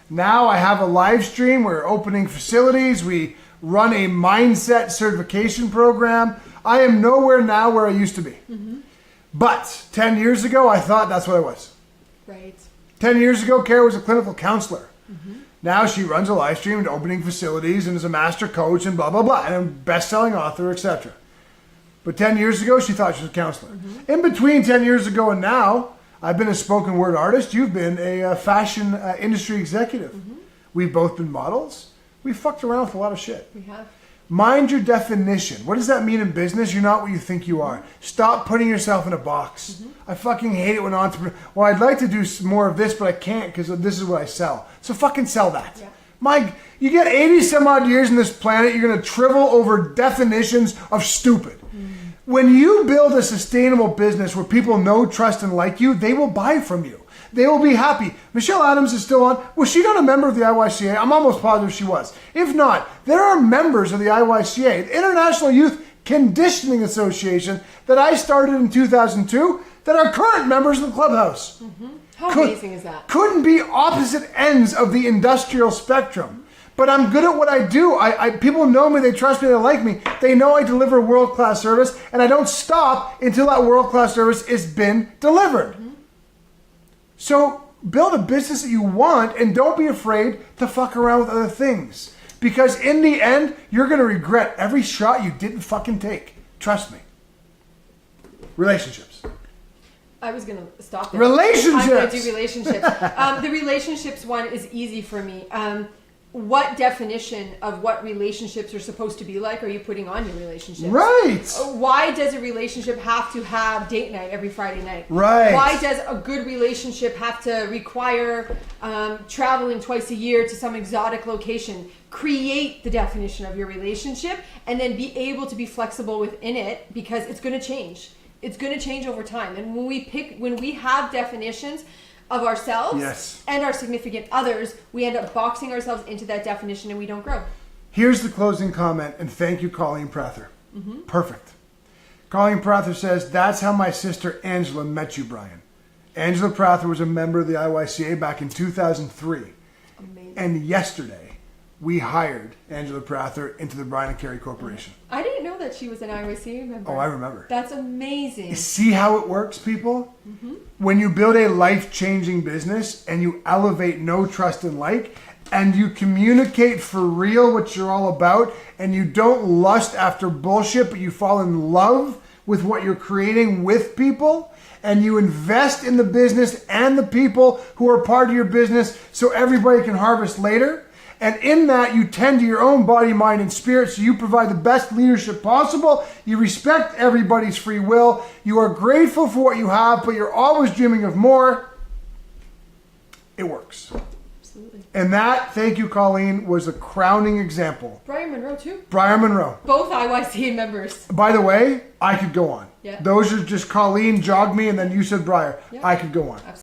Now I have a live stream. We're opening facilities. We run a mindset certification program. I am nowhere now where I used to be. Mm-hmm. But 10 years ago, I thought that's what I was. Right. 10 years ago, Carrie was a clinical counselor. Mm-hmm. Now she runs a live stream and opening facilities and is a master coach and blah, blah, blah, and a best-selling author, etc. But 10 years ago, she thought she was a counselor. Mm-hmm. In between 10 years ago and now, I've been a spoken word artist. You've been a fashion industry executive. Mm-hmm. We've both been models. We've fucked around with a lot of shit. We have. Mind your definition. What does that mean in business? You're not what you think you are. Stop putting yourself in a box. Mm-hmm. I fucking hate it when entrepreneurs... Well, I'd like to do more of this, but I can't because this is what I sell. So fucking sell that. Yeah. You get 80 some odd years in this planet, you're going to shrivel over definitions of stupid. Mm. When you build a sustainable business where people know, trust, and like you, they will buy from you. They will be happy. Michelle Adams is still on. Was she not a member of the IYCA? I'm almost positive she was. If not, there are members of the IYCA, the International Youth Conditioning Association, that I started in 2002, that are current members of the clubhouse. Mm-hmm. How amazing is that? Couldn't be opposite ends of the industrial spectrum. But I'm good at what I do. People know me, they trust me, they like me. They know I deliver world-class service, and I don't stop until that world-class service has been delivered. Mm-hmm. So build a business that you want, and don't be afraid to fuck around with other things. Because in the end, you're going to regret every shot you didn't fucking take. Trust me. Relationships. I was going to stop there. Relationships! I'm going to do relationships. The relationships one is easy for me. What definition of what relationships are supposed to be like are you putting on your relationships? Right. Why does a relationship have to have date night every Friday night? Right. Why does a good relationship have to require traveling twice a year to some exotic location? Create the definition of your relationship and then be able to be flexible within it, because it's going to change. It's going to change over time. And when we have definitions of ourselves and our significant others, we end up boxing ourselves into that definition and we don't grow. Here's the closing comment, and thank you, Colleen Prather. Mm-hmm. Perfect. Colleen Prather says, that's how my sister Angela met you, Brian. Angela Prather was a member of the IYCA back in 2003. Amazing. And yesterday, we hired Angela Prather into the Brian&Carrie Corporation. I didn't know that she was an IYCA member. Oh, I remember. That's amazing. You see how it works, people? Mm-hmm. When you build a life-changing business and you elevate know, trust, and like, and you communicate for real what you're all about, and you don't lust after bullshit, but you fall in love with what you're creating with people, and you invest in the business and the people who are part of your business so everybody can harvest later. And in that, you tend to your own body, mind, and spirit, so you provide the best leadership possible. You respect everybody's free will. You are grateful for what you have, but you're always dreaming of more. It works. Absolutely. And that, thank you, Colleen, was a crowning example. Brian Monroe, too. Brian Monroe. Both IYCA members. By the way, I could go on. Yeah. Those are just Colleen jogged me, and then you said Briar. Yeah. I could go on. Absolutely.